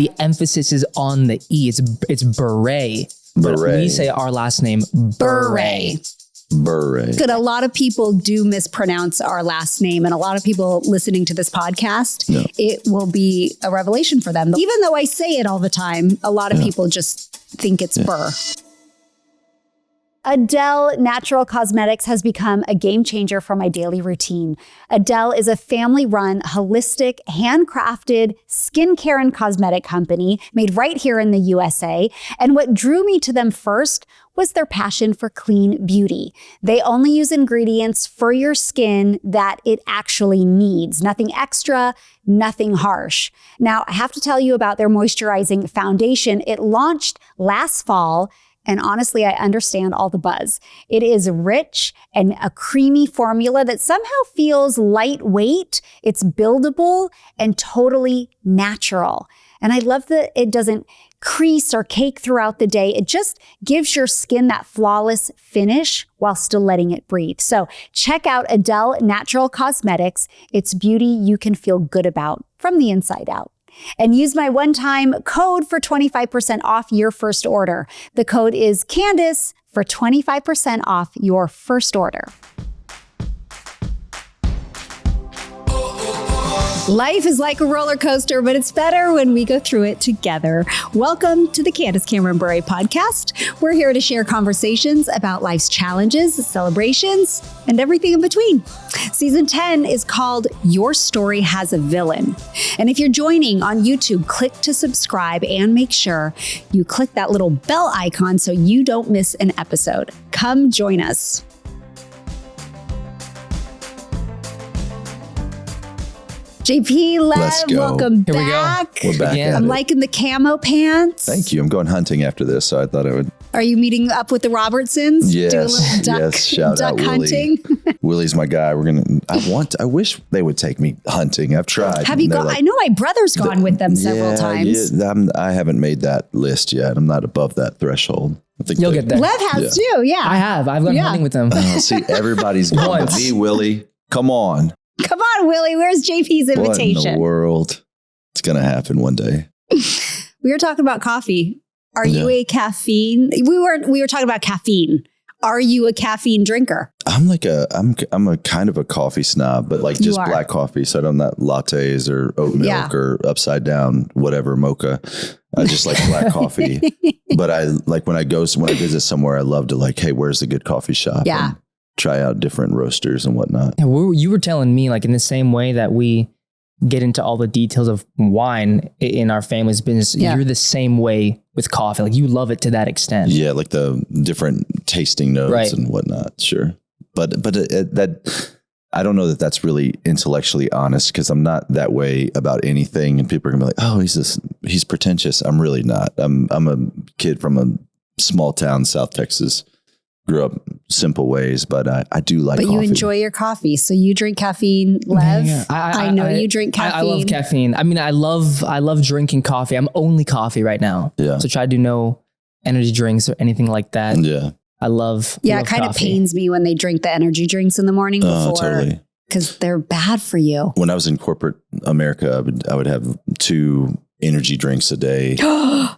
The emphasis is on the E. It's Bure. But we say our last name, Bure. Bure. Good. A lot of people do mispronounce our last name, and a lot of people listening to this podcast, it will be a revelation for them. Even though I say it all the time, a lot of people just think it's Bure. Adele Natural Cosmetics has become a game changer for my daily routine. Adele is a family-run, holistic, handcrafted skincare and cosmetic company made right here in the USA. And what drew me to them first was their passion for clean beauty. They only use ingredients for your skin that it actually needs. Nothing extra, nothing harsh. Now, I have to tell you about their moisturizing foundation. It launched last fall, and honestly, I understand all the buzz. It is rich and a creamy formula that somehow feels lightweight. It's buildable and totally natural. And I love that it doesn't crease or cake throughout the day. It just gives your skin that flawless finish while still letting it breathe. So check out Adele Natural Cosmetics. It's beauty you can feel good about from the inside out. And use my one-time code for 25% off your first order. The code is Candace for 25% off your first order. Life is like a roller coaster, but it's better when we go through it together. Welcome to the Candace Cameron Bure podcast. We're here to share conversations about life's challenges, celebrations, and everything in between. Season 10 is called Your Story Has a Villain. And if you're joining on YouTube, click to subscribe and make sure you click that little bell icon so you don't miss an episode. Come join us. JP, Let's go. welcome Here we go. back. We're back at I'm it. liking the camo pants. Thank you. I'm going hunting after this, so I thought I would. Are you meeting up with the Robertsons? Yes, Do a little duck, yes. Shout duck out Willie. hunting. Willie's my guy. I wish they would take me hunting. I've tried. Have you gone? I know my brother's gone with them several times. Yeah, I haven't made that list yet. I'm not above that threshold. I think You'll get there. Lev has too, yeah. I have. I've gone hunting with them. See, everybody's going to me, Willie. Come on. Come on, Willie. Where's JP's invitation? What in the world? It's going to happen one day. We were talking about coffee. Are you a caffeine? We were talking about caffeine. Are you a caffeine drinker? I'm a kind of a coffee snob, but like just black coffee. So I don't not lattes or oat milk or upside down, whatever, mocha. I just like black coffee. But I like when I visit somewhere, I love to like, hey, where's the good coffee shop? Yeah. Try out different roasters and whatnot. Yeah, you were telling me like in the same way that we get into all the details of wine in our family's business, you're the same way with coffee. Like you love it to that extent. Yeah, like the different tasting notes and whatnot. Sure. But that I don't know that that's really intellectually honest because I'm not that way about anything. And people are gonna be like, oh, he's pretentious. I'm really not. I'm a kid from a small town, South Texas. Grew up simple ways, but I do like coffee. But you enjoy your coffee. So you drink caffeine, Lev. Yeah. I know you drink caffeine. I love caffeine. I mean, I love drinking coffee. I'm only coffee right now. Yeah. So try to do no energy drinks or anything like that. Yeah. I love it kind of pains me when they drink the energy drinks in the morning before. Totally. Because they're bad for you. When I was in corporate America, I would have 2 energy drinks a day.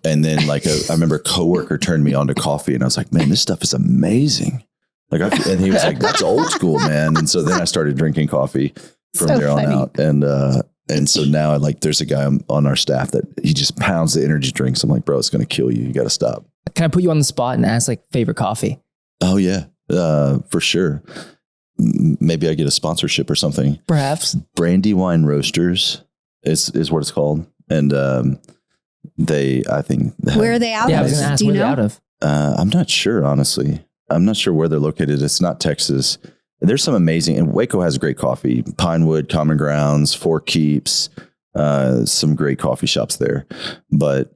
And then like I remember a coworker turned me on to coffee and I was like, man, this stuff is amazing. And he was like, that's old school, man. And so then I started drinking coffee from there on out. And so now there's a guy on our staff that he just pounds the energy drinks. I'm like, bro, it's going to kill you. You got to stop. Can I put you on the spot and ask like favorite coffee? Oh yeah. For sure. Maybe I get a sponsorship or something. Perhaps. Brandywine Roasters is what it's called. And I think where are they out of? I was going to ask, do you know? Out of? I'm not sure, honestly. I'm not sure where they're located. It's not Texas. There's some amazing, and Waco has great coffee. Pinewood, Common Grounds, Four Keeps, some great coffee shops there. But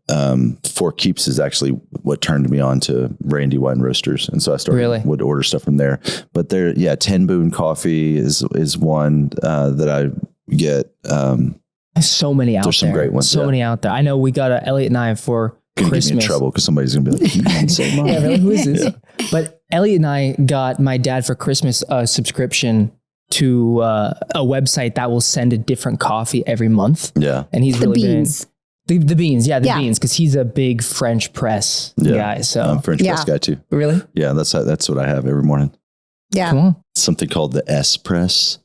Four Keeps is actually what turned me on to Brandywine Roasters. And so I would order stuff from there. But there, 10 Boone Coffee is one that I get. There's so many out there. There's some great ones. So many out there. I know we got Elliot and I for Christmas. Get me in trouble because somebody's going to be like, yeah, really? Who is this? Yeah. But Elliot and I got my dad for Christmas a subscription to a website that will send a different coffee every month. Yeah. And he's the really beans. The beans. Yeah, the beans. Because he's a big French press guy. So I'm a French press guy too. Really? Yeah, that's what I have every morning. Yeah. Come on. Something called the S press.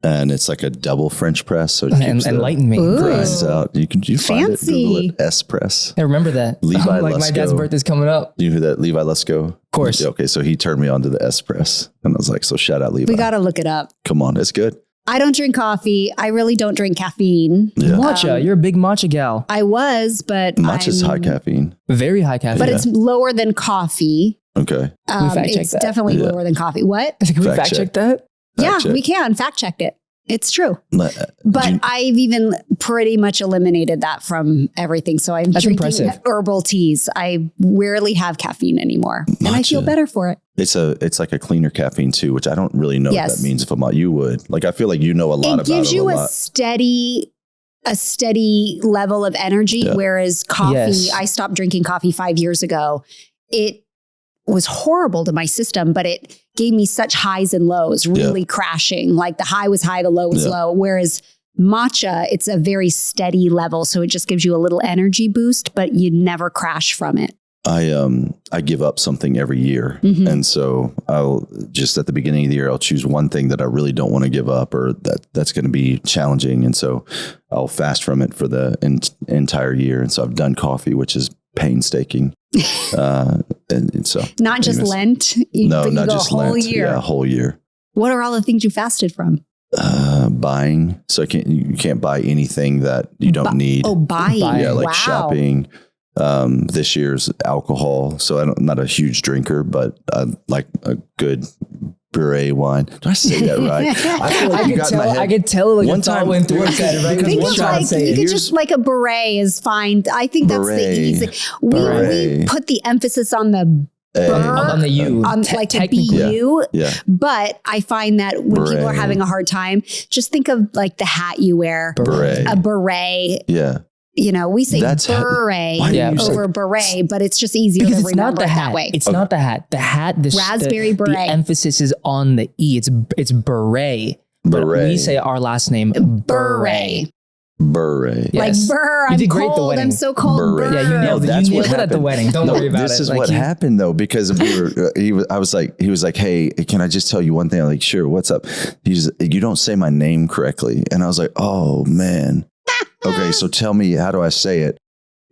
And it's like a double French press. So it keeps enlighten me. grinds out. You find it, Fancy. Google it, S press. I remember that. Levi like my dad's birthday's coming up. You know who that Levi Lesko? Of course. Okay, so he turned me on to the S press. And I was like, so shout out Levi. We got to look it up. Come on, it's good. I don't drink coffee. I really don't drink caffeine. Yeah. Matcha. You're a big matcha gal. I was, but Matcha's high caffeine. Very high caffeine. But it's lower than coffee. Okay. It's definitely lower than coffee. What? Can we fact check that? We can fact check it. It's true. But you, I've even pretty much eliminated that from everything. So I'm drinking impressive. herbal teas. I rarely have caffeine anymore. And I feel better for it. It's like a cleaner caffeine too, which I don't really know what that means. If I'm not, you would. Like, I feel like you know a lot about it. It gives you a steady level of energy. Whereas coffee, I stopped drinking coffee 5 years ago. It was horrible to my system, but it gave me such highs and lows, really crashing. Like the high was high, the low was low. Whereas matcha, it's a very steady level. So it just gives you a little energy boost, but you never crash from it. I give up something every year. Mm-hmm. And so I'll just at the beginning of the year, I'll choose one thing that I really don't want to give up or that's going to be challenging. And so I'll fast from it for the entire year. And so I've done coffee, which is painstaking. And so not just Lent. Not just Lent. Year. Yeah, a whole year. What are all the things you fasted from? Buying. So you can't buy anything that you don't need. Oh, buying. Yeah, like shopping. This year's alcohol. So I'm not a huge drinker, but I like a good Bure wine. Did I say that right? I feel like I could tell like one the thought time went through it, right? Think of like, you could just like a beret is fine. I think that's the easy. We put the emphasis on the on the U, on like the BU. Yeah. But I find that when people are having a hard time, just think of like the hat you wear, a beret. Yeah. You know, we say beret over beret, but it's just easier to remember it that way. It's not the hat. The hat, raspberry beret. The emphasis is on the E. It's beret. But we say our last name beret. Beret. Yes. Like Bure, I'm cold. I'm so cold. Bure. Yeah, you nailed it at the wedding. Don't worry about it. This is what happened though, because he was like, hey, can I just tell you one thing? I'm like, sure. What's up? You don't say my name correctly. And I was like, oh man. Okay, so tell me, how do I say it?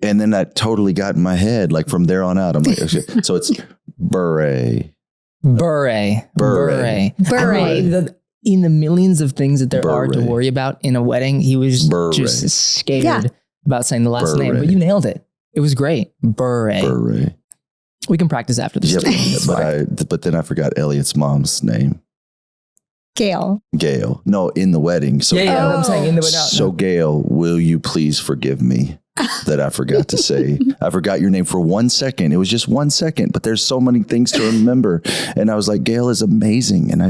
And then that totally got in my head. Like from there on out, I'm like, okay. So it's beret. Beret. In the millions of things that there are to worry about in a wedding, he was just scared about saying the last name. But you nailed it. It was great. Beret. We can practice after this. Yeah, but then I forgot Elliot's mom's name. Gail. No, in the wedding. So I'm saying in the wedding. So Gail, will you please forgive me that I forgot to say? I forgot your name for 1 second. It was just 1 second, but there's so many things to remember. And I was like, Gail is amazing. And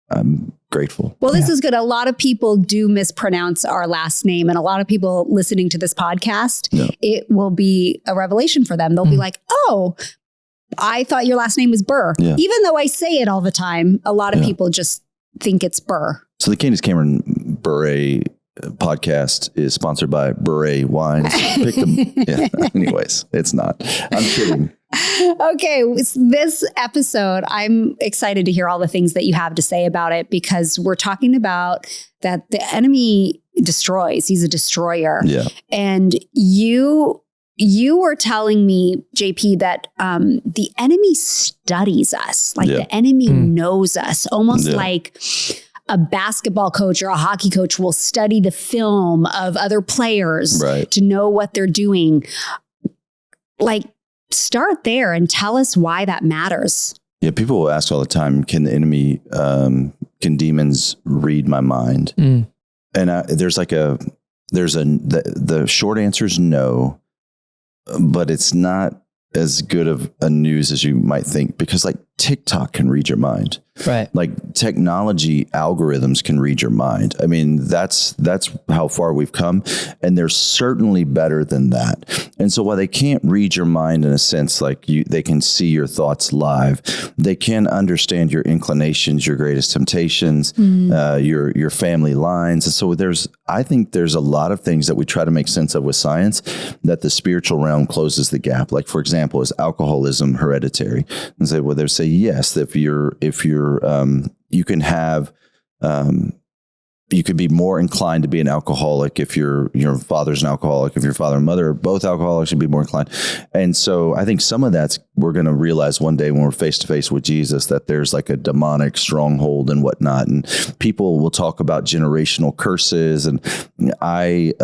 I'm grateful. Well, this is good. A lot of people do mispronounce our last name. And a lot of people listening to this podcast, it will be a revelation for them. They'll be like, oh, I thought your last name was Bure. Yeah. Even though I say it all the time, a lot of people just think it's Bure. So the Candace Cameron Bure podcast is sponsored by Bure Wines. Pick them. Yeah. Anyways, it's not. I'm kidding. Okay. This episode, I'm excited to hear all the things that you have to say about it, because we're talking about that the enemy destroys. He's a destroyer. Yeah. And you were telling me, JP, that the enemy studies us, like the enemy knows us, almost like a basketball coach or a hockey coach will study the film of other players to know what they're doing. Like, start there and tell us why that matters. Yeah, people will ask all the time, can the enemy, can demons read my mind? And the short answer is no. But it's not as good of a news as you might think, because like TikTok can read your mind. Right. Like technology algorithms can read your mind. I mean, that's how far we've come. And they're certainly better than that. And so while they can't read your mind in a sense, like they can see your thoughts live, they can understand your inclinations, your greatest temptations, your family lines. And so I think there's a lot of things that we try to make sense of with science that the spiritual realm closes the gap. Like, for example, is alcoholism hereditary? And say, well, they say, yes, if you're you can have, you could be more inclined to be an alcoholic if your father's an alcoholic. If your father and mother are both alcoholics, you'd be more inclined. And so I think some of that's, we're going to realize one day when we're face to face with Jesus, that there's like a demonic stronghold and whatnot. And people will talk about generational curses. And I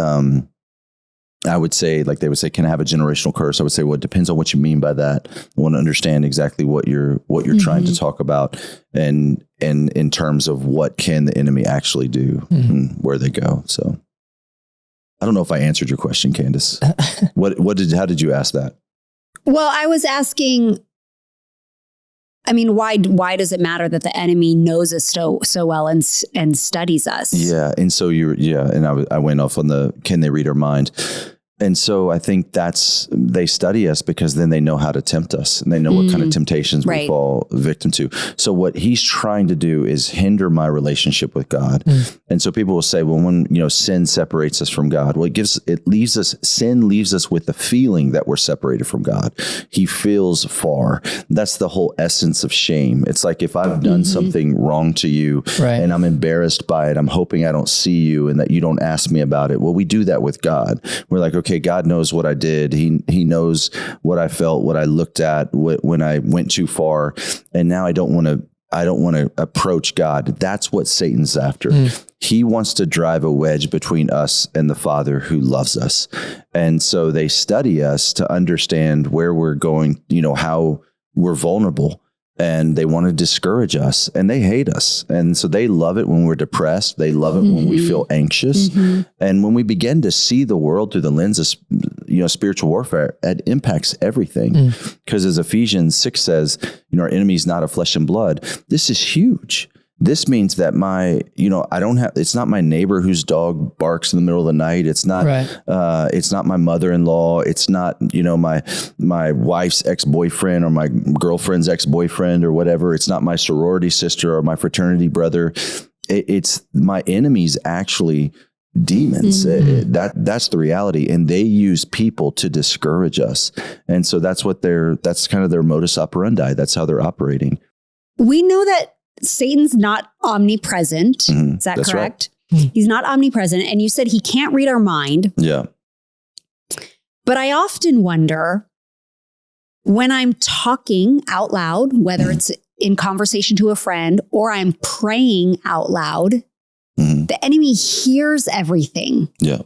would say, like they would say, can I have a generational curse? I would say, well, it depends on what you mean by that. I want to understand exactly what you're trying to talk about, and in terms of what can the enemy actually do and where they go. So I don't know if I answered your question, Candace. How did you ask that? Well, I was asking, I mean, why does it matter that the enemy knows us so well and studies us? Yeah. And so and I went off on can they read our mind? And so I think they study us because then they know how to tempt us, and they know what kind of temptations we fall victim to. So what he's trying to do is hinder my relationship with God. And so people will say, well, when, sin separates us from God, well, sin leaves us with the feeling that we're separated from God. He feels far. That's the whole essence of shame. It's like, if I've done something wrong to you and I'm embarrassed by it, I'm hoping I don't see you and that you don't ask me about it. Well, we do that with God. We're like, okay, God knows what I did. He knows what I felt, what I looked at when I went too far. And now I don't want to approach God. That's what Satan's after. He wants to drive a wedge between us and the Father who loves us. And so they study us to understand where we're going, how we're vulnerable. And they want to discourage us, and they hate us. And so they love it when we're depressed. They love it when we feel anxious. And when we begin to see the world through the lens of, spiritual warfare, it impacts everything. Because as Ephesians 6 says, our enemy is not of flesh and blood. This is huge. This means that it's not my neighbor whose dog barks in the middle of the night. It's not, it's not my mother-in-law. It's not, my wife's ex-boyfriend or my girlfriend's ex-boyfriend or whatever. It's not my sorority sister or my fraternity brother. It's my enemies, actually demons. That's the reality. And they use people to discourage us. And so that's kind of their modus operandi. That's how they're operating. We know that Satan's not omnipresent. Is that correct? Right. He's not omnipresent. And you said he can't read our mind. Yeah. But I often wonder, when I'm talking out loud, whether it's in conversation to a friend or I'm praying out loud, the enemy hears everything. Yeah.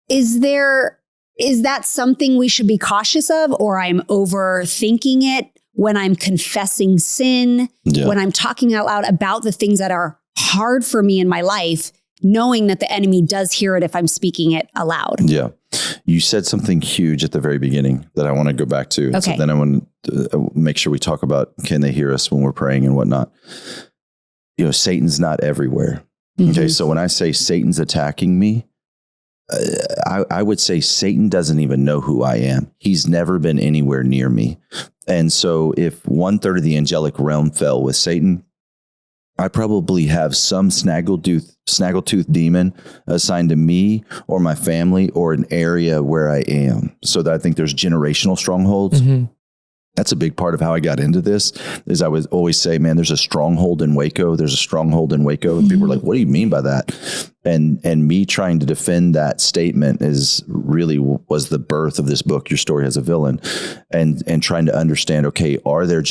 Is that something we should be cautious of, or I'm overthinking it? When I'm confessing sin, when I'm talking out loud about the things that are hard for me in my life, knowing that the enemy does hear it if I'm speaking it aloud. Yeah. You said something huge at the very beginning that I want to go back to. Okay. So then I want to make sure we talk about, can they hear us when we're praying and whatnot? Satan's not everywhere. Okay. So when I say Satan's attacking me, I would say Satan doesn't even know who I am. He's never been anywhere near me. And so if 1/3 of the angelic realm fell with Satan, I probably have some snaggletooth demon assigned to me or my family or an area where I am. So that I think there's generational strongholds. That's a big part of how I got into this, is I would always say, man, there's a stronghold in Waco. There's a stronghold in Waco. And people are like, what do you mean by that? And me trying to defend that statement was the birth of this book, Your Story Has a Villain, and trying to understand, okay, are there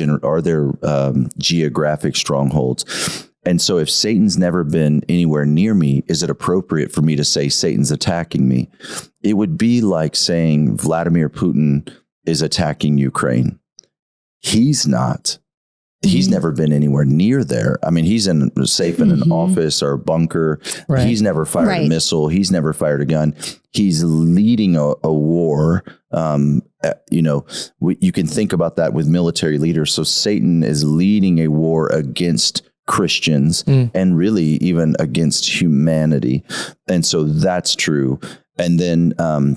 geographic strongholds? And so if Satan's never been anywhere near me, is it appropriate for me to say Satan's attacking me? It would be like saying Vladimir Putin is attacking Ukraine. He's not. He's never been anywhere near there. I mean, he's safe in an office or a bunker. Right. He's never fired a missile. He's never fired a gun. He's leading a war. You can think about that with military leaders. So Satan is leading a war against Christians and really even against humanity. And so that's true. And then,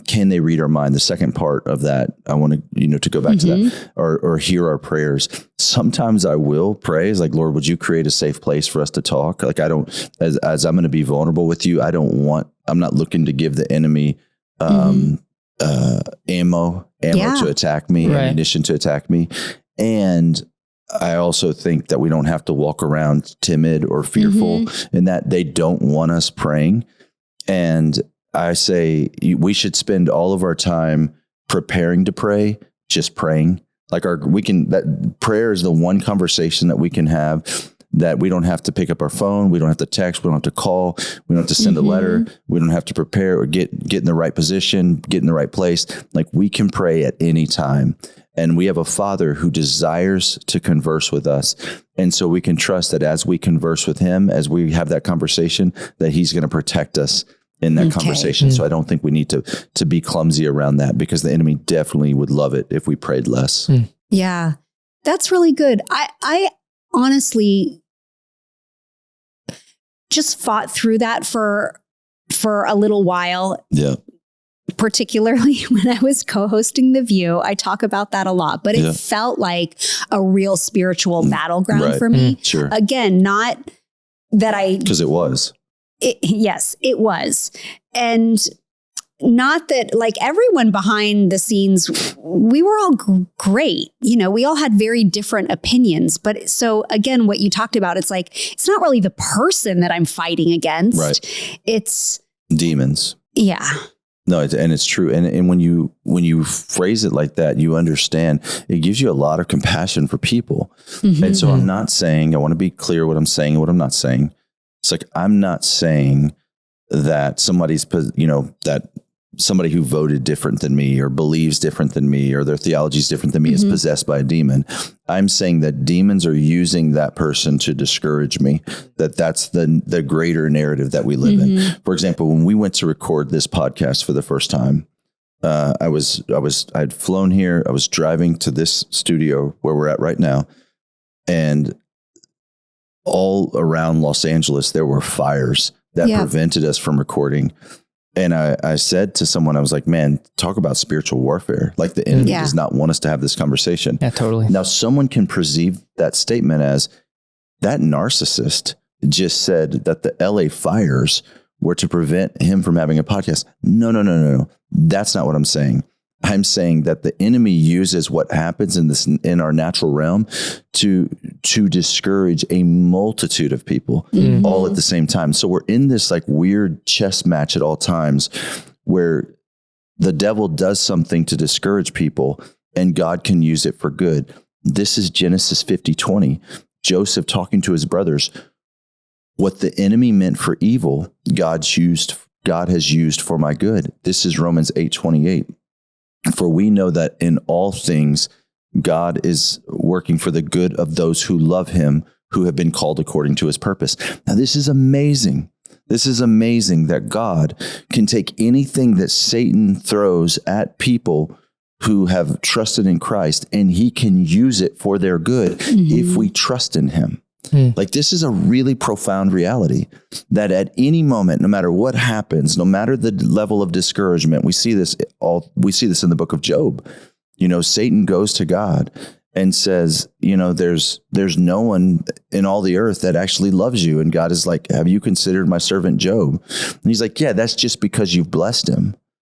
can they read our mind? The second part of that, I want to go back to that or hear our prayers. Sometimes I will pray is like, Lord, would you create a safe place for us to talk? Like as I'm going to be vulnerable with you, I'm not looking to give the enemy, ammo to attack me, ammunition to attack me. And I also think that we don't have to walk around timid or fearful and that they don't want us praying. And I say we should spend all of our time preparing to pray, just praying. Like that prayer is the one conversation that we can have that we don't have to pick up our phone. We don't have to text. We don't have to call. We don't have to send a letter. We don't have to prepare or get in the right position, get in the right place. Like we can pray at any time. And we have a Father who desires to converse with us. And so we can trust that as we converse with him, as we have that conversation, that he's going to protect us in that conversation. So I don't think we need to be clumsy around that because the enemy definitely would love it if we prayed less. Yeah, that's really good. I honestly just fought through that for a little while. Yeah. Particularly when I was co-hosting The View, I talk about that a lot, but it felt like a real spiritual battleground for me. Sure. Again, not that because it was. Yes, it was. And not that like everyone behind the scenes, we were all great. We all had very different opinions. But so again, what you talked about, it's like, it's not really the person that I'm fighting against. Right. It's demons. Yeah. No, and it's true. And when you phrase it like that, you understand it gives you a lot of compassion for people. And so I'm not saying, I want to be clear what I'm saying and what I'm not saying. It's like, I'm not saying that that somebody who voted different than me or believes different than me or their theology is different than me is possessed by a demon. I'm saying that demons are using that person to discourage me, that's the greater narrative that we live in. For example, when we went to record this podcast for the first time, I'd flown here. I was driving to this studio where we're at right now. And all around Los Angeles, there were fires that prevented us from recording. And I said to someone, I was like, man, talk about spiritual warfare. Like the enemy does not want us to have this conversation. Yeah, totally. Now, someone can perceive that statement as that narcissist just said that the LA fires were to prevent him from having a podcast. No. That's not what I'm saying. I'm saying that the enemy uses what happens in our natural realm to discourage a multitude of people all at the same time. So we're in this like weird chess match at all times where the devil does something to discourage people and God can use it for good. This is Genesis 50:20. Joseph talking to his brothers. What the enemy meant for evil, God has used for my good. This is Romans 8:28. For we know that in all things, God is working for the good of those who love him, who have been called according to his purpose. Now, this is amazing. This is amazing that God can take anything that Satan throws at people who have trusted in Christ, and he can use it for their good if we trust in him. Like this is a really profound reality that at any moment, no matter what happens, no matter the level of discouragement, we see this in the book of Job. Satan goes to God and says, there's no one in all the earth that actually loves you. And God is like, have you considered my servant Job? And he's like, yeah, that's just because you've blessed him.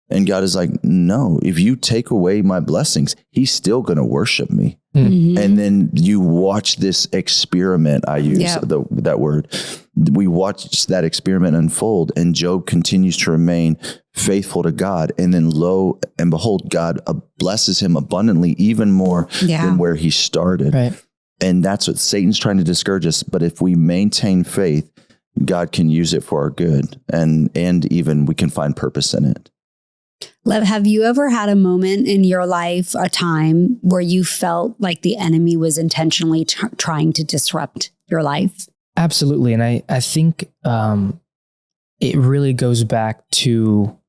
And God is like, no, if you take away my blessings, he's still going to worship me. And then you watch this experiment. I use that word. We watch that experiment unfold, and Job continues to remain faithful to God. And then lo and behold, God blesses him abundantly, even more than where he started. Right. And that's what Satan's trying to discourage us. But if we maintain faith, God can use it for our good. And even we can find purpose in it. Lev, have you ever had a moment in your life, a time where you felt like the enemy was intentionally trying to disrupt your life? Absolutely. And I think it really goes back to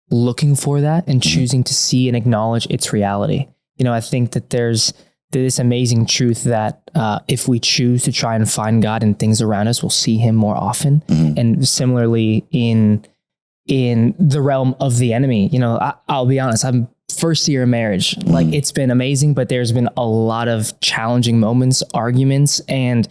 looking for that and choosing to see and acknowledge its reality. I think that there's this amazing truth that if we choose to try and find God in things around us, we'll see him more often. And similarly in the realm of the enemy, I'll be honest, I'm first year of marriage. Like it's been amazing, but there's been a lot of challenging moments, arguments, and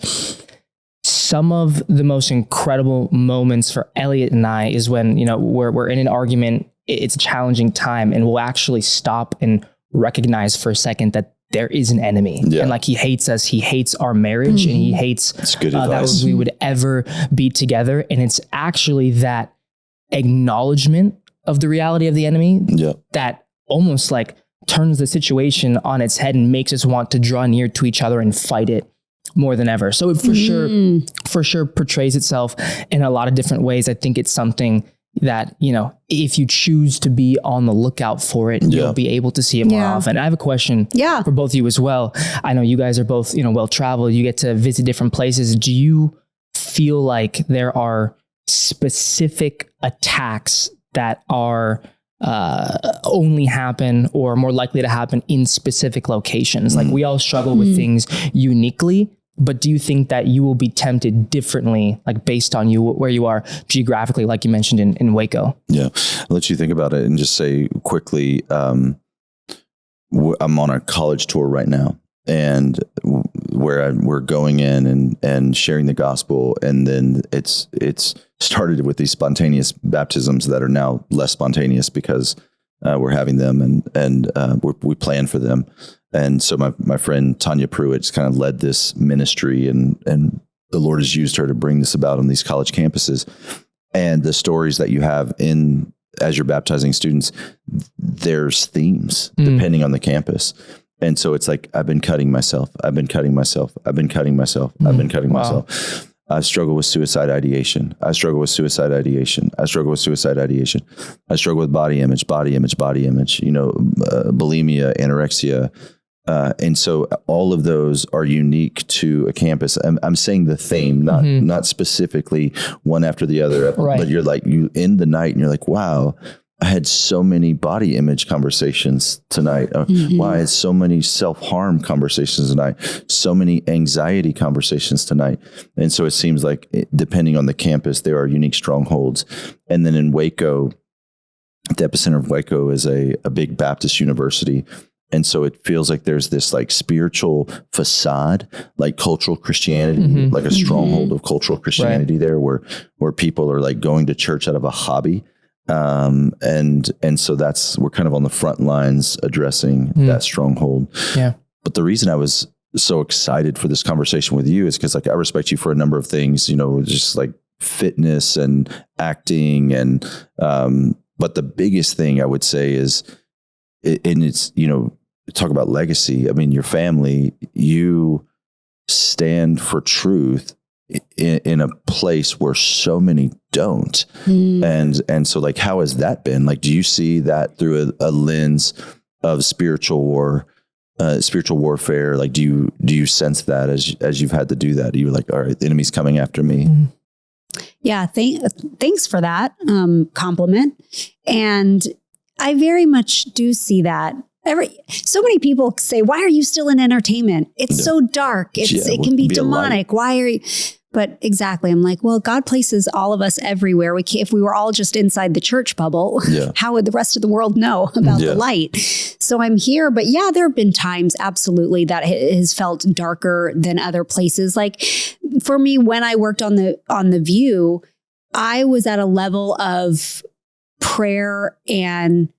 some of the most incredible moments for Elliot and I is when, we're in an argument, it's a challenging time, and we'll actually stop and recognize for a second that there is an enemy. Yeah. And like he hates us, he hates our marriage, and he hates that we would ever be together. And it's actually that acknowledgement of the reality of the enemy that almost like turns the situation on its head and makes us want to draw near to each other and fight it more than ever. So it for sure portrays itself in a lot of different ways. I think it's something that, if you choose to be on the lookout for it, you'll be able to see it more often. I have a question for both of you as well. I know you guys are both, well-traveled. You get to visit different places. Do you feel like there are specific attacks that are only happen or more likely to happen in specific locations? Like we all struggle with things uniquely, but do you think that you will be tempted differently, like based on where you are geographically, like you mentioned in Waco? Yeah. I'll let you think about it and just say quickly, I'm on a college tour right now, and where we're going in and sharing the gospel. And then it's started with these spontaneous baptisms that are now less spontaneous because we're having them and we plan for them. And so my friend Tanya Pruitt's kind of led this ministry, and the Lord has used her to bring this about on these college campuses. And the stories that you have as you're baptizing students, there's themes depending on the campus. And so it's like, I've been cutting myself. I've been cutting myself. I've been cutting myself. I've been cutting myself. I struggle with suicide ideation. I struggle with suicide ideation. I struggle with suicide ideation. I struggle with body image, bulimia, anorexia. And so all of those are unique to a campus. I'm saying the theme, not specifically one after the other, but you're like, you end the night and you're like, wow, I had so many body image conversations tonight. Wow, I had so many self-harm conversations tonight, so many anxiety conversations tonight. And so it seems like depending on the campus, there are unique strongholds. And then in Waco, the epicenter of Waco is a big Baptist university. And so it feels like there's this like spiritual facade, like cultural Christianity, like a stronghold of cultural Christianity there where people are like going to church out of a hobby. And so we're kind of on the front lines addressing that stronghold. Yeah. But the reason I was so excited for this conversation with you is because like I respect you for a number of things, just like fitness and acting and, but the biggest thing I would say is, and it's, talk about legacy. I mean, your family, you stand for truth in a place where so many don't. And so like, how has that been? Like, do you see that through a lens of spiritual warfare? Like, do you sense that as you've had to do that? Are you like, all right, the enemy's coming after me? Yeah. Thanks for that compliment. And I very much do see that. So many people say, why are you still in entertainment? It's so dark. It can be demonic. Why are you? But exactly. I'm like, well, God places all of us everywhere. If we were all just inside the church bubble, how would the rest of the world know about the light? So I'm here. But yeah, there have been times absolutely that it has felt darker than other places. Like for me, when I worked on the View, I was at a level of prayer and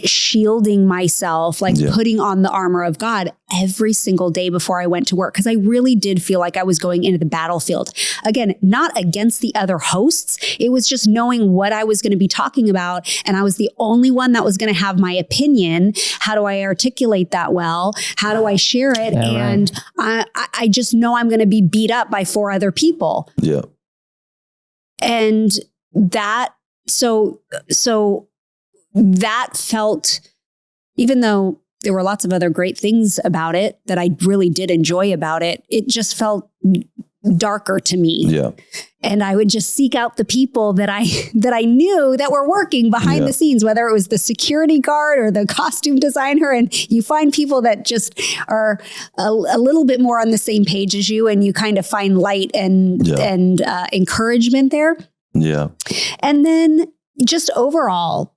shielding myself, like putting on the armor of God every single day before I went to work. Because I really did feel like I was going into the battlefield. Again, not against the other hosts. It was just knowing what I was going to be talking about. And I was the only one that was going to have my opinion. How do I articulate that well? How do I share it? And I just know I'm going to be beat up by 4 other people. Yeah. And that, so that felt, even though there were lots of other great things about it that I really did enjoy about it, it just felt darker to me. Yeah. And I would just seek out the people that I knew that were working behind the scenes, whether it was the security guard or the costume designer. And you find people that just are a little bit more on the same page as you, and you kind of find light and encouragement there. Yeah. And then just overall,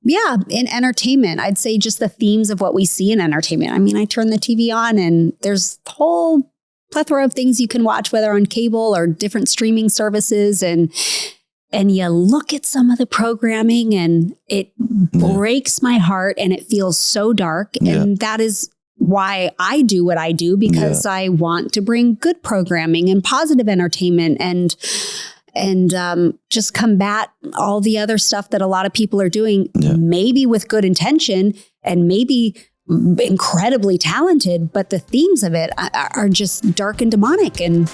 in entertainment, I'd say just the themes of what we see in entertainment. I mean, I turn the TV on and there's a whole plethora of things you can watch, whether on cable or different streaming services. And you look at some of the programming and it breaks my heart and it feels so dark. And that is why I do what I do, because I want to bring good programming and positive entertainment and just combat all the other stuff that a lot of people are doing, maybe with good intention and maybe incredibly talented, but the themes of it are just dark and demonic. And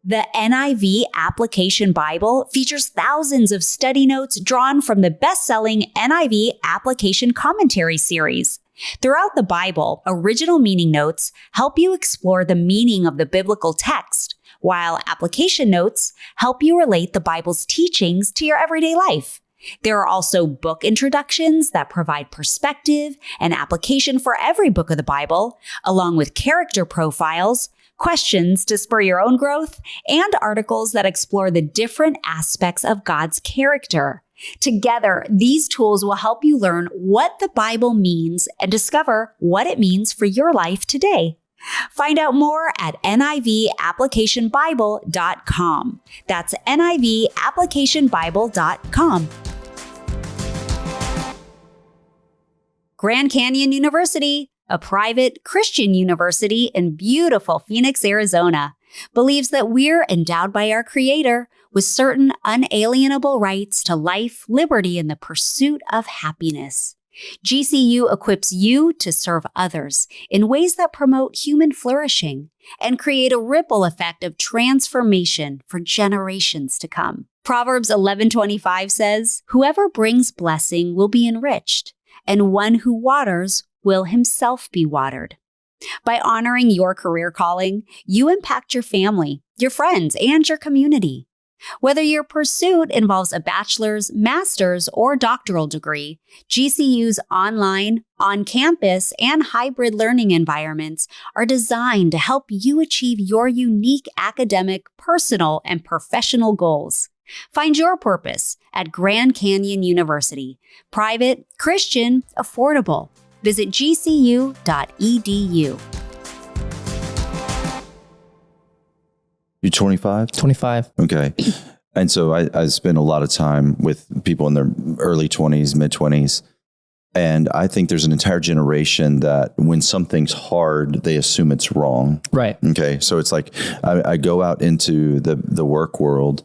the NIV Application Bible features thousands of study notes drawn from the best-selling NIV Application Commentary series. Throughout the Bible, original meaning notes help you explore the meaning of the biblical text, while application notes help you relate the Bible's teachings to your everyday life. There are also book introductions that provide perspective and application for every book of the Bible, along with character profiles, questions to spur your own growth, and articles that explore the different aspects of God's character. Together, these tools will help you learn what the Bible means and discover what it means for your life today. Find out more at NIVapplicationbible.com. That's NIVapplicationbible.com. Grand Canyon University, a private Christian university in beautiful Phoenix, Arizona, believes that we're endowed by our Creator with certain unalienable rights to life, liberty, and the pursuit of happiness. GCU equips you to serve others in ways that promote human flourishing and create a ripple effect of transformation for generations to come. Proverbs 11:25 says, "Whoever brings blessing will be enriched, and one who waters will himself be watered." By honoring your career calling, you impact your family, your friends, and your community. Whether your pursuit involves a bachelor's, master's, or doctoral degree, GCU's online, on-campus, and hybrid learning environments are designed to help you achieve your unique academic, personal, and professional goals. Find your purpose at Grand Canyon University. Private, Christian, affordable. Visit gcu.edu. You 25? 25. Okay. And so I spend a lot of time with people in their early 20s, mid 20s. And I think there's an entire generation that when something's hard, they assume it's wrong. Right. Okay. So it's like I go out into the work world.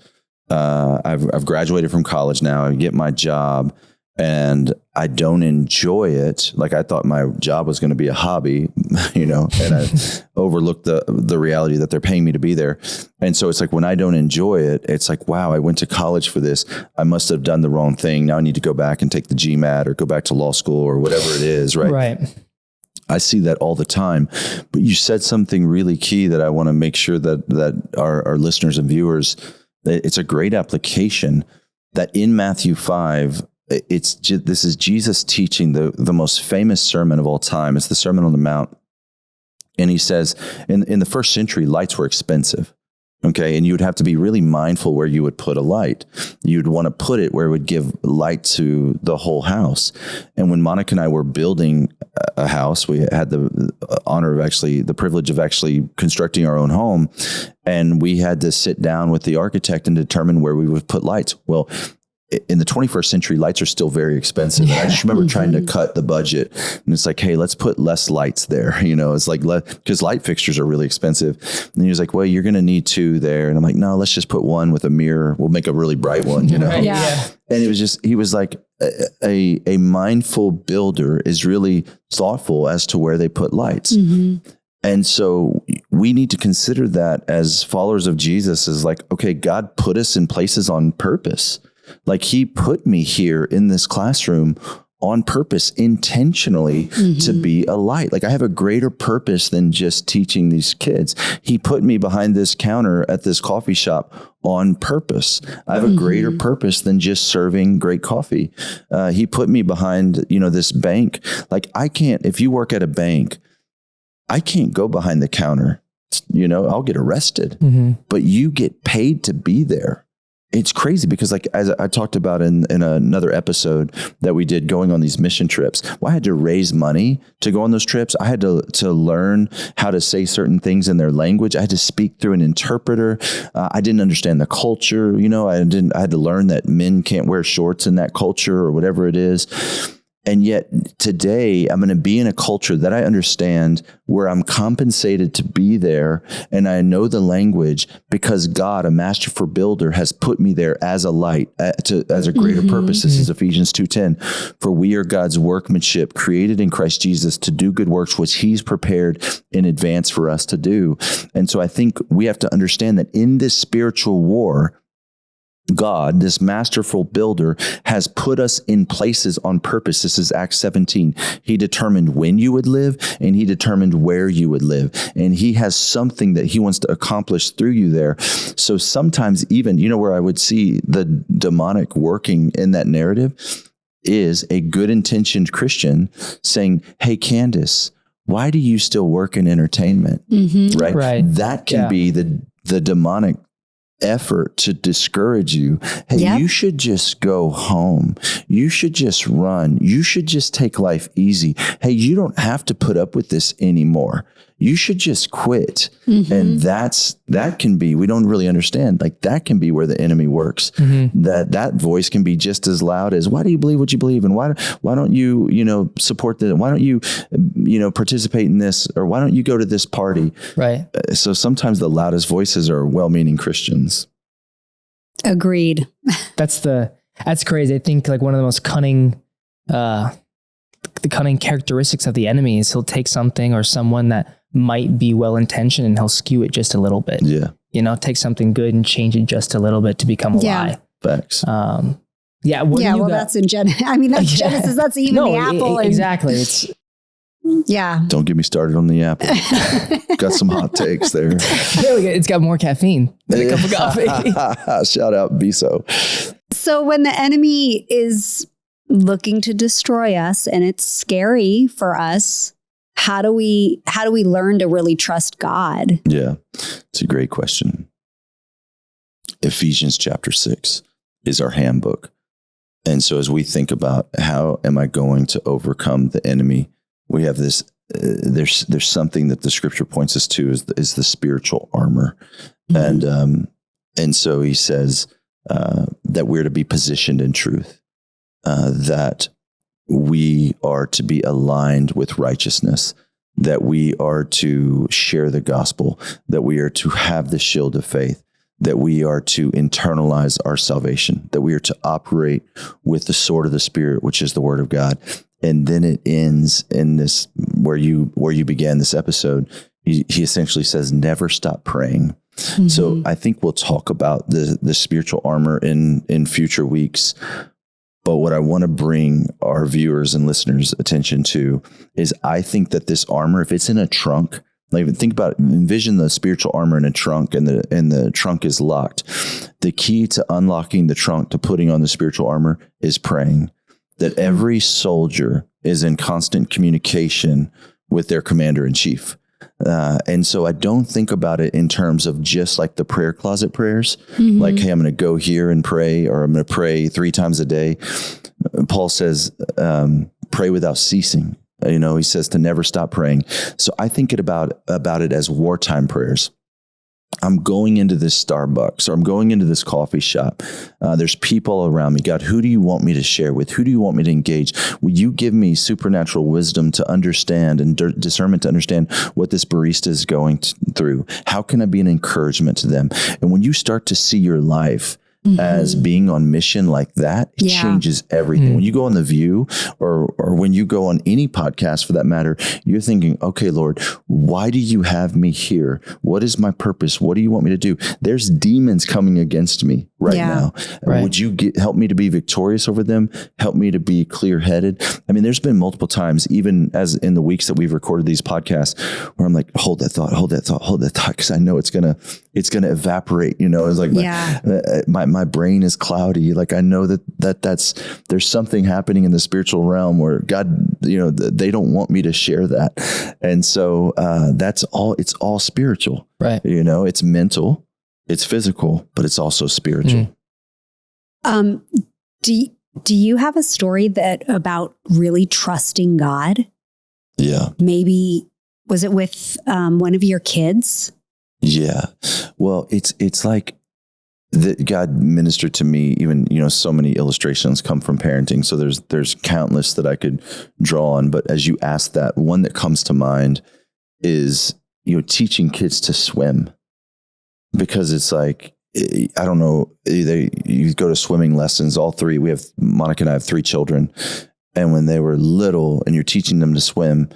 I've graduated from college now. I get my job and I don't enjoy it. Like I thought my job was going to be a hobby, and I overlooked the reality that they're paying me to be there. And so it's like, when I don't enjoy it, it's like, wow, I went to college for this. I must have done the wrong thing. Now I need to go back and take the GMAT or go back to law school or whatever it is. Right. Right. I see that all the time, but you said something really key that I want to make sure that our listeners and viewers, it's a great application that in Matthew 5, this is Jesus teaching the most famous sermon of all time. It's the Sermon on the Mount. And he says, in the first century, lights were expensive. Okay. And you would have to be really mindful where you would put a light. You'd want to put it where it would give light to the whole house. And when Monica and I were building a house, we had the honor of the privilege of actually constructing our own home. And we had to sit down with the architect and determine where we would put lights. Well, in the 21st century, lights are still very expensive. And I just remember trying to cut the budget, and it's like, hey, let's put less lights there. It's like, because light fixtures are really expensive. And he was like, well, you're going to need 2 there. And I'm like, no, let's just put 1 with a mirror. We'll make a really bright one, Right. Yeah. And it was he was like, a mindful builder is really thoughtful as to where they put lights. Mm-hmm. And so we need to consider that as followers of Jesus is like, okay, God put us in places on purpose. Like he put me here in this classroom on purpose, intentionally to be a light. Like I have a greater purpose than just teaching these kids. He put me behind this counter at this coffee shop on purpose. I have a greater purpose than just serving great coffee. He put me behind, this bank. Like I can't, if you work at a bank, I can't go behind the counter. I'll get arrested, but you get paid to be there. It's crazy because like, as I talked about in another episode that we did going on these mission trips, I had to raise money to go on those trips. I had to learn how to say certain things in their language. I had to speak through an interpreter. I didn't understand the culture. I had to learn that men can't wear shorts in that culture or whatever it is. And yet today I'm going to be in a culture that I understand, where I'm compensated to be there. And I know the language because God, a masterful builder, has put me there as a light, as a greater purpose. This is Ephesians 2:10. For we are God's workmanship, created in Christ Jesus to do good works, which he's prepared in advance for us to do. And so I think we have to understand that in this spiritual war, God, this masterful builder, has put us in places on purpose. This is Acts 17. He determined when you would live, and he determined where you would live. And he has something that he wants to accomplish through you there. So sometimes even, where I would see the demonic working in that narrative is a good intentioned Christian saying, hey, Candace, why do you still work in entertainment? Right. That can be the demonic effort to discourage you. Hey, you should just go home. You should just run. You should just take life easy. Hey, you don't have to put up with this anymore. You should just quit. And that can be, we don't really understand, like that can be where the enemy works. That voice can be just as loud as, why do you believe what you believe? And why don't you, support that? Why don't you, participate in this? Or why don't you go to this party? Right. So sometimes the loudest voices are well-meaning Christians. Agreed. That's crazy. I think like one of the most cunning, the cunning characteristics of the enemy is he'll take something or someone that might be well-intentioned and he'll skew it just a little bit. Yeah. Take something good and change it just a little bit to become a lie. Facts. That's in Genesis. I mean, that's Genesis. That's even the apple. Exactly. It's Don't get me started on the apple. Got some hot takes there. It's got more caffeine than a cup of coffee. Shout out Biso. So when the enemy is looking to destroy us and it's scary for us, how do we learn to really trust God? Yeah, it's a great question. Ephesians chapter 6 is our handbook. And so as we think about how am I going to overcome the enemy, we have this, there's something that the scripture points us to is the spiritual armor. And so he says that we're to be positioned in truth, that we are to be aligned with righteousness, that we are to share the gospel, that we are to have the shield of faith, that we are to internalize our salvation, that we are to operate with the sword of the Spirit, which is the word of God. And then it ends in this, where you began this episode. He essentially says, never stop praying. So I think we'll talk about the spiritual armor in future weeks. But what I want to bring our viewers and listeners' attention to is I think that this armor, if it's in a trunk, like think about it, envision the spiritual armor in a trunk and the trunk is locked. The key to unlocking the trunk, to putting on the spiritual armor, is praying. That every soldier is in constant communication with their commander in chief. And so I don't think about it in terms of just like the prayer closet prayers, like, hey, I'm going to go here and pray, or I'm going to pray 3 times a day. Paul says, pray without ceasing. He says to never stop praying. So I think about it as wartime prayers. I'm going into this Starbucks, or I'm going into this coffee shop. There's people around me. God, who do you want me to share with? Who do you want me to engage? Will you give me supernatural wisdom to understand and discernment to understand what this barista is going through? How can I be an encouragement to them? And when you start to see your life as being on mission like that, it changes everything. When you go on The View or when you go on any podcast for that matter, you're thinking, okay, Lord, why do you have me here? What is my purpose? What do you want me to do? There's demons coming against me right now. Right. Would you help me to be victorious over them? Help me to be clear-headed? I mean, there's been multiple times, even as in the weeks that we've recorded these podcasts, where I'm like, hold that thought, because I know it's gonna evaporate. It's like my brain is cloudy. Like I know that's there's something happening in the spiritual realm where God, they don't want me to share that. And so that's all, it's all spiritual, right? It's mental, it's physical, but it's also spiritual. Do you have a story about really trusting God? Yeah. Maybe, was it with one of your kids? Yeah. Well, it's like that God ministered to me, even, so many illustrations come from parenting. So there's countless that I could draw on. But as you asked that, one that comes to mind is, teaching kids to swim, because it's like, I don't know, you go to swimming lessons, all three. Monica and I have 3 children. And when they were little and you're teaching them to swim,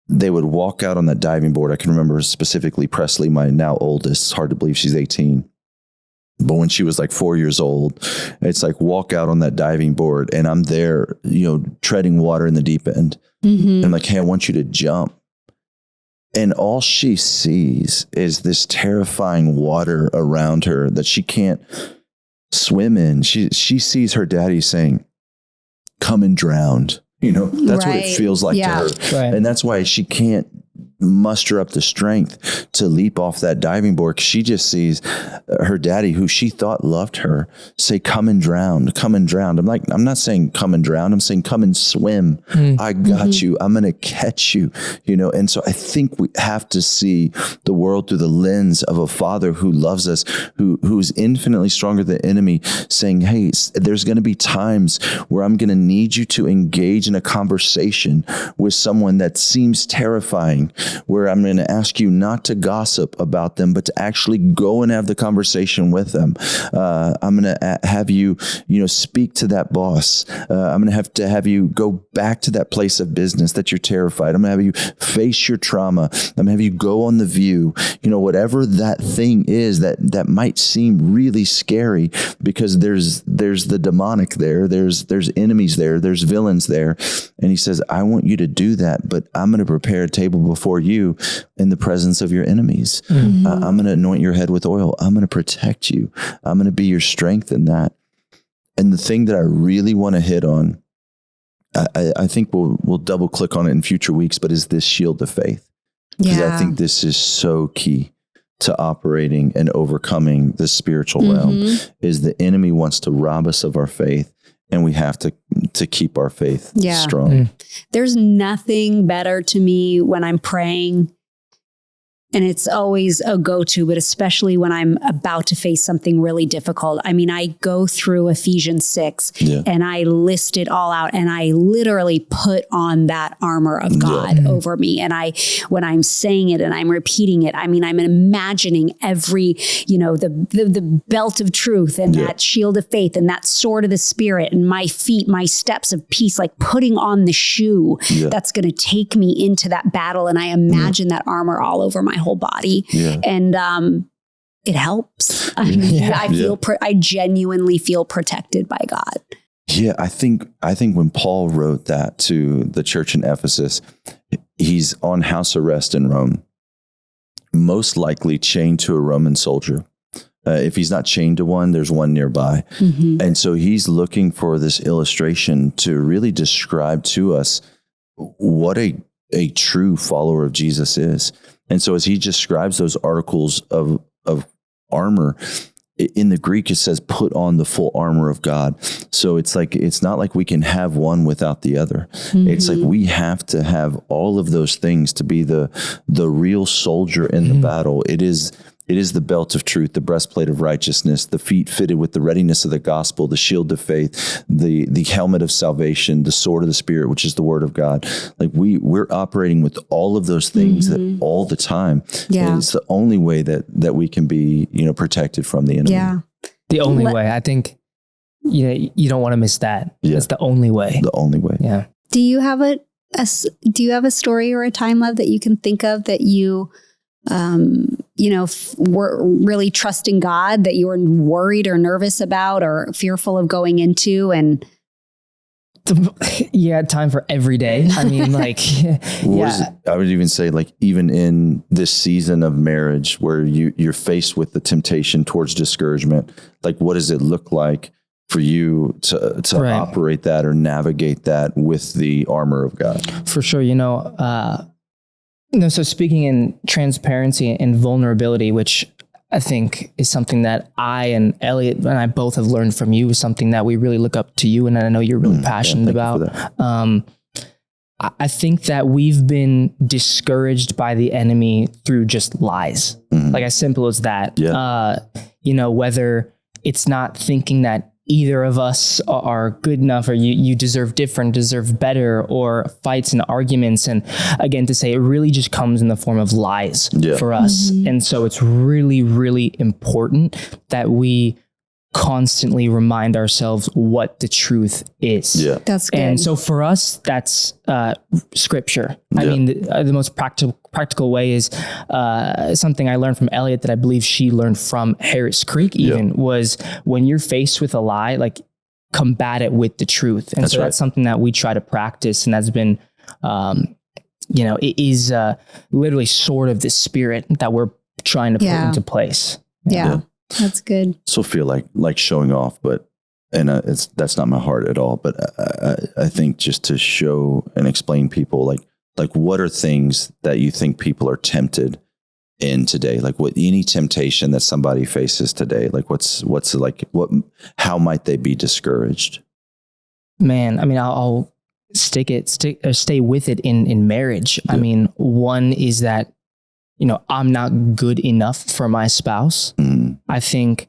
they would walk out on that diving board. I can remember specifically Presley, my now oldest. It's hard to believe she's 18. But when she was like 4 years old, it's like walk out on that diving board and I'm there, treading water in the deep end. And I'm like, hey, I want you to jump. And all she sees is this terrifying water around her that she can't swim in. She sees her daddy saying, come and drown. That's what it feels like to her. Right. And that's why she can't muster up the strength to leap off that diving board. She just sees her daddy, who she thought loved her, say, come and drown, come and drown. I'm not saying come and drown. I'm saying come and swim. I got you. I'm going to catch you, And so I think we have to see the world through the lens of a father who loves us, who's infinitely stronger than the enemy, saying, hey, there's going to be times where I'm going to need you to engage in a conversation with someone that seems terrifying, where I'm going to ask you not to gossip about them, but to actually go and have the conversation with them. I'm going to have you, speak to that boss. I'm going to have you go back to that place of business that you're terrified. I'm going to have you face your trauma. I'm going to have you go on The View, whatever that thing is that might seem really scary, because there's the demonic there. There's enemies there. There's villains there. And he says, I want you to do that, but I'm going to prepare a table before you in the presence of your enemies. I'm going to anoint your head with oil. I'm going to protect you. I'm going to be your strength in that. And the thing that I really want to hit on, I think we'll double click on it in future weeks, but is this shield of faith. Because I think this is so key to operating and overcoming the spiritual realm. Is the enemy wants to rob us of our faith, and we have to keep our faith strong. There's nothing better to me when I'm praying, and it's always a go-to, but especially when I'm about to face something really difficult. I mean, I go through Ephesians 6 and I list it all out, and I literally put on that armor of God over me. And when I'm saying it and I'm repeating it, I mean, I'm imagining every, the belt of truth and that shield of faith and that sword of the Spirit and my feet, my steps of peace, like putting on the shoe that's going to take me into that battle. And I imagine that armor all over my whole body. And it helps. I mean, I genuinely feel protected by God. Yeah, I think when Paul wrote that to the church in Ephesus, he's on house arrest in Rome, most likely chained to a Roman soldier. If he's not chained to one, there's one nearby. And so he's looking for this illustration to really describe to us what a true follower of Jesus is. And so as he describes those articles of armor, in the Greek, it says, put on the full armor of God. So it's not like we can have one without the other. It's like we have to have all of those things to be the real soldier in the battle. It is the belt of truth, the breastplate of righteousness, the feet fitted with the readiness of the gospel, the shield of faith, the helmet of salvation, the sword of the Spirit, which is the word of God. Like we're operating with all of those things that all the time. And it's the only way that we can be, protected from the enemy. The only way. I think you don't want to miss that. Yeah. It's the only way. The only way. Yeah. Do you have a story or a time, Love, that you can think of that you, were really trusting God, that you were worried or nervous about or fearful of going into? And time for every day. I mean, like, I would even say, like, even in this season of marriage where you're faced with the temptation towards discouragement, like, what does it look like for you to operate that or navigate that with the armor of God? For sure. So speaking in transparency and vulnerability, which I think is something that I and Elliot and I both have learned from you, is something that we really look up to you. And I know you're really passionate about. I think that we've been discouraged by the enemy through just lies, like as simple as that. Yeah. Whether it's not thinking that either of us are good enough, or you deserve better, or fights and arguments. And again, to say it really just comes in the form of lies for us. And so it's really, really important that we constantly remind ourselves what the truth is. Yeah. That's good. And so for us, that's scripture. I mean, the most practical way is something I learned from Elliot that I believe she learned from Harris Creek was when you're faced with a lie, like, combat it with the truth. And that's something that we try to practice. And that's been, it is literally sword of the spirit that we're trying to put into place. Yeah. That's good. So feel like showing off, but that's not my heart at all. But I think just to show and explain people like what are things that you think people are tempted in today? Like any temptation that somebody faces today, like how might they be discouraged? Man, I mean, I'll stay with it in marriage. Yeah. I mean, one is that, I'm not good enough for my spouse. I think,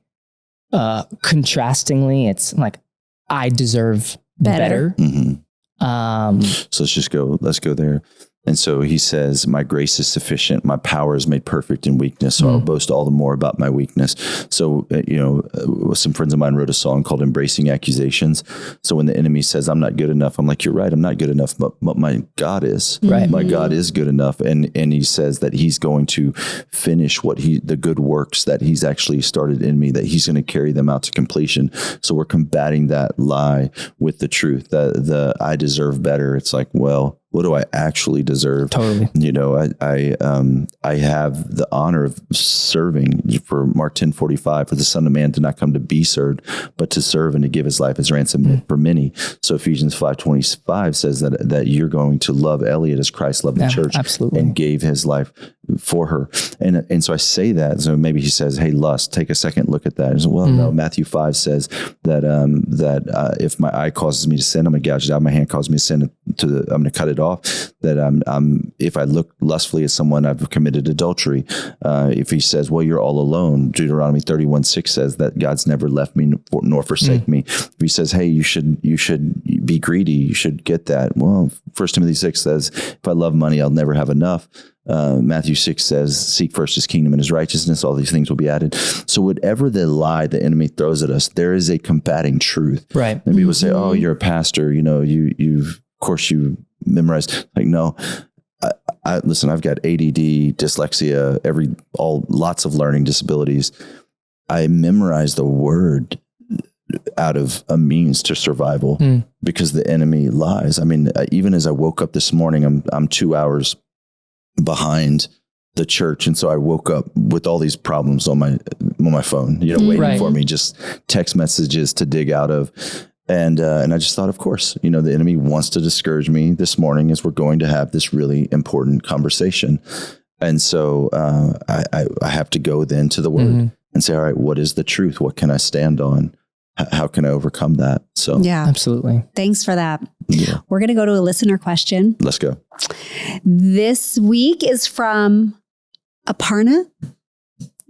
contrastingly, it's like, I deserve better. So let's go there. And so he says, my grace is sufficient. My power is made perfect in weakness. So I'll boast all the more about my weakness. So, some friends of mine wrote a song called Embracing Accusations. So when the enemy says, I'm not good enough, I'm like, you're right. I'm not good enough, but my God is. Right. My God is good enough. And he says that he's going to finish the good works that he's actually started in me, that he's going to carry them out to completion. So we're combating that lie with the truth, the I deserve better. It's like, well, what do I actually deserve? Totally. I have the honor of serving for Mark 10:45, for the Son of Man did not come to be served, but to serve and to give his life as ransom for many. So Ephesians 5:25 says that you're going to love Elliot as Christ loved the church, absolutely, and gave his life for her. And so I say that. So maybe he says, hey, lust, take a second look at that. And so, well, no, Matthew 5 says that if my eye causes me to sin, I'm going to gouge it out. My hand causes me to sin, I'm going to cut it off. That if I look lustfully at someone, I've committed adultery. If he says, well, you're all alone, Deuteronomy 31:6 says that God's never left me nor forsake me. If he says, hey, you should be greedy, you should get that. Well, 1 Timothy 6 says, if I love money, I'll never have enough. Matthew 6 says, seek first his kingdom and his righteousness, all these things will be added. So whatever the lie the enemy throws at us, there is a combating truth. Right. And people say, oh, you're a pastor, you've of course you memorized. Like, no, listen, I've got ADD, dyslexia, lots of learning disabilities. I memorized the word out of a means to survival because the enemy lies. I mean, even as I woke up this morning, I'm 2 hours behind the church. And so I woke up with all these problems on my phone, waiting for me, just text messages to dig out of. And I just thought, of course, the enemy wants to discourage me this morning as we're going to have this really important conversation. And so I have to go then to the word and say, all right, what is the truth? What can I stand on? How can I overcome that? So yeah, absolutely. Thanks for that. Yeah. We're going to go to a listener question. Let's go. This week is from Aparna.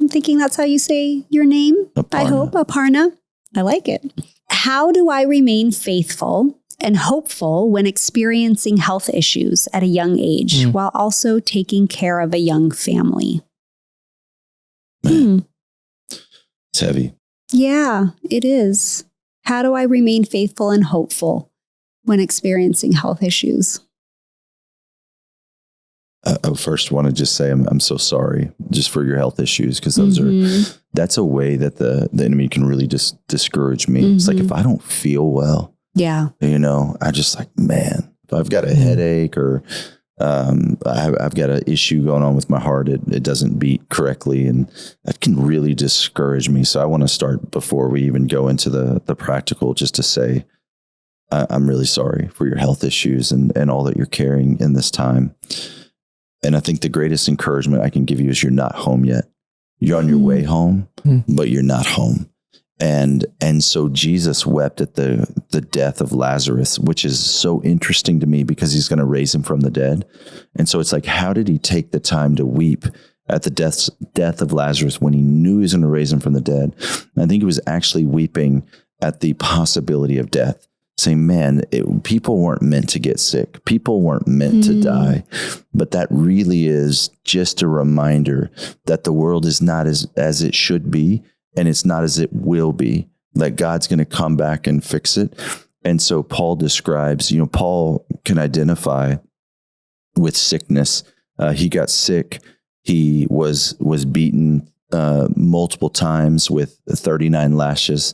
I'm thinking that's how you say your name. Aparna. I hope Aparna. I like it. How do I remain faithful and hopeful when experiencing health issues at a young age while also taking care of a young family? It's heavy. Yeah, it is. How do I remain faithful and hopeful when experiencing health issues? I first want to just say I'm so sorry just for your health issues, because that's a way that the enemy can really just discourage me. It's like, if I don't feel well, I just like, man, if I've got a headache or I've got an issue going on with my heart, it doesn't beat correctly, and that can really discourage me. So I want to start before we even go into the practical, just to say, I'm really sorry for your health issues and all that you're carrying in this time. And I think the greatest encouragement I can give you is you're not home yet. You're on your way home, but you're not home. And so Jesus wept at the death of Lazarus, which is so interesting to me because he's going to raise him from the dead. And so it's like, how did he take the time to weep at the death of Lazarus when he knew he was going to raise him from the dead? And I think he was actually weeping at the possibility of death, saying, man, people weren't meant to get sick. People weren't meant to die. But that really is just a reminder that the world is not as it should be, and it's not as it will be, that God's going to come back and fix it. And so Paul describes, Paul can identify with sickness. He got sick. He was beaten multiple times with 39 lashes.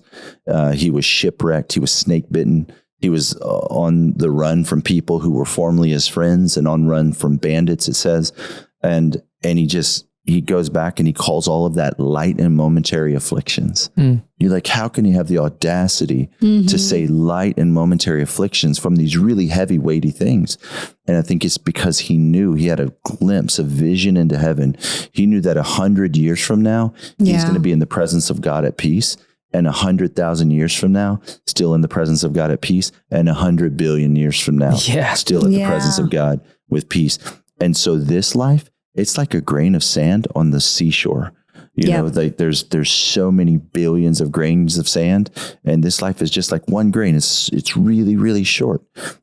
He was shipwrecked. He was snake bitten. He was on the run from people who were formerly his friends and on run from bandits, it says. And he goes back and he calls all of that light and momentary afflictions. You're like, how can you have the audacity to say light and momentary afflictions from these really heavy, weighty things? And I think it's because he knew, he had a glimpse, a vision into heaven. He knew that 100 years from now, he's going to be in the presence of God at peace. And 100,000 years from now, still in the presence of God at peace. And 100 billion years from now, still in the presence of God with peace. And so this life, it's like a grain of sand on the seashore. Like there's so many billions of grains of sand, and this life is just like one grain. It's really, really short.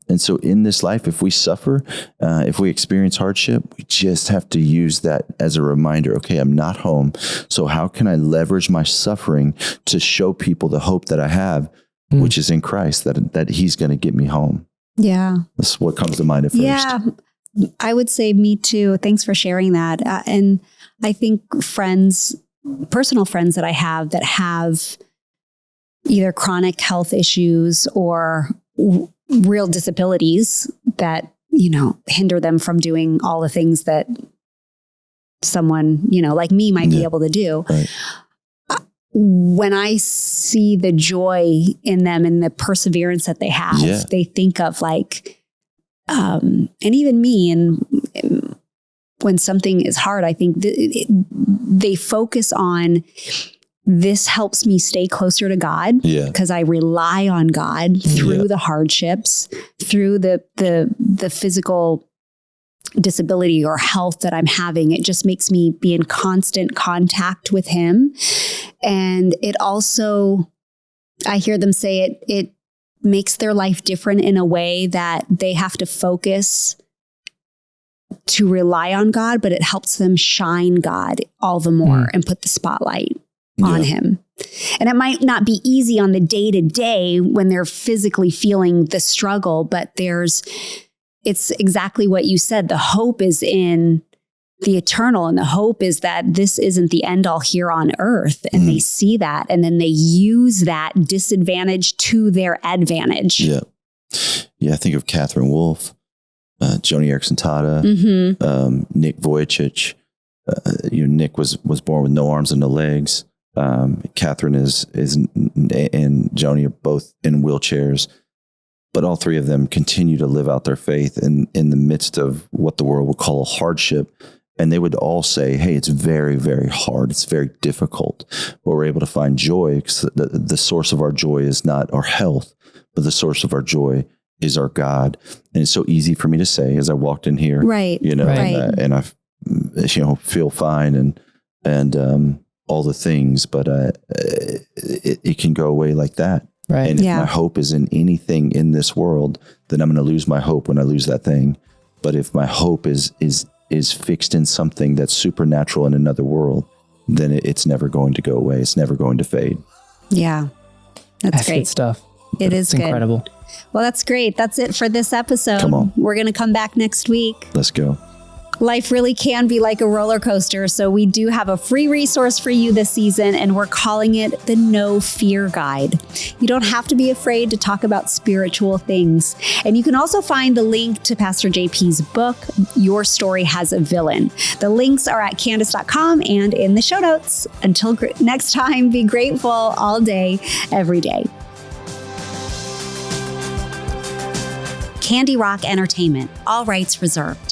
And so in this life, if we suffer, if we experience hardship, we just have to use that as a reminder. Okay, I'm not home. So how can I leverage my suffering to show people the hope that I have, which is in Christ, that he's going to get me home? Yeah. That's what comes to mind at first. Yeah. I would say me too. Thanks for sharing that. And I think personal friends that I have that have either chronic health issues or real disabilities that, hinder them from doing all the things that someone, like me might be able to do. Right. When I see the joy in them and the perseverance that they have, they think of like, and even me, and when something is hard, I think they focus on, this helps me stay closer to God because I rely on God through the hardships, through the physical disability or health that I'm having. It just makes me be in constant contact with him. And it also, I hear them say it makes their life different in a way that they have to focus to rely on God, but it helps them shine God all the more and put the spotlight on him. And it might not be easy on the day to day when they're physically feeling the struggle, but it's exactly what you said. The hope is in the eternal, and the hope is that this isn't the end all here on earth. And they see that, and then they use that disadvantage to their advantage. Yeah. I think of Catherine Wolfe, Joni Eareckson Tada, Nick Vujicic. Nick was born with no arms and no legs. Catherine is and Joni are both in wheelchairs, but all three of them continue to live out their faith in the midst of what the world would call a hardship. And they would all say, hey, it's very, very hard. It's very difficult. But we're able to find joy, because the source of our joy is not our health, but the source of our joy is our God. And it's so easy for me to say as I walked in here, and I feel fine and all the things, but it can go away like that. Right. And if my hope is in anything in this world, then I'm going to lose my hope when I lose that thing. But if my hope is fixed in something that's supernatural in another world, then it's never going to go away. It's never going to fade. Yeah. That's great. Good stuff. It is good. Incredible. Well, that's great. That's it for this episode. Come on. We're going to come back next week. Let's go. Life really can be like a roller coaster. So we do have a free resource for you this season, and we're calling it the No Fear Guide. You don't have to be afraid to talk about spiritual things. And you can also find the link to Pastor JP's book, Your Story Has a Villain. The links are at Candace.com and in the show notes. Until next time, be grateful all day, every day. Candy Rock Entertainment, all rights reserved.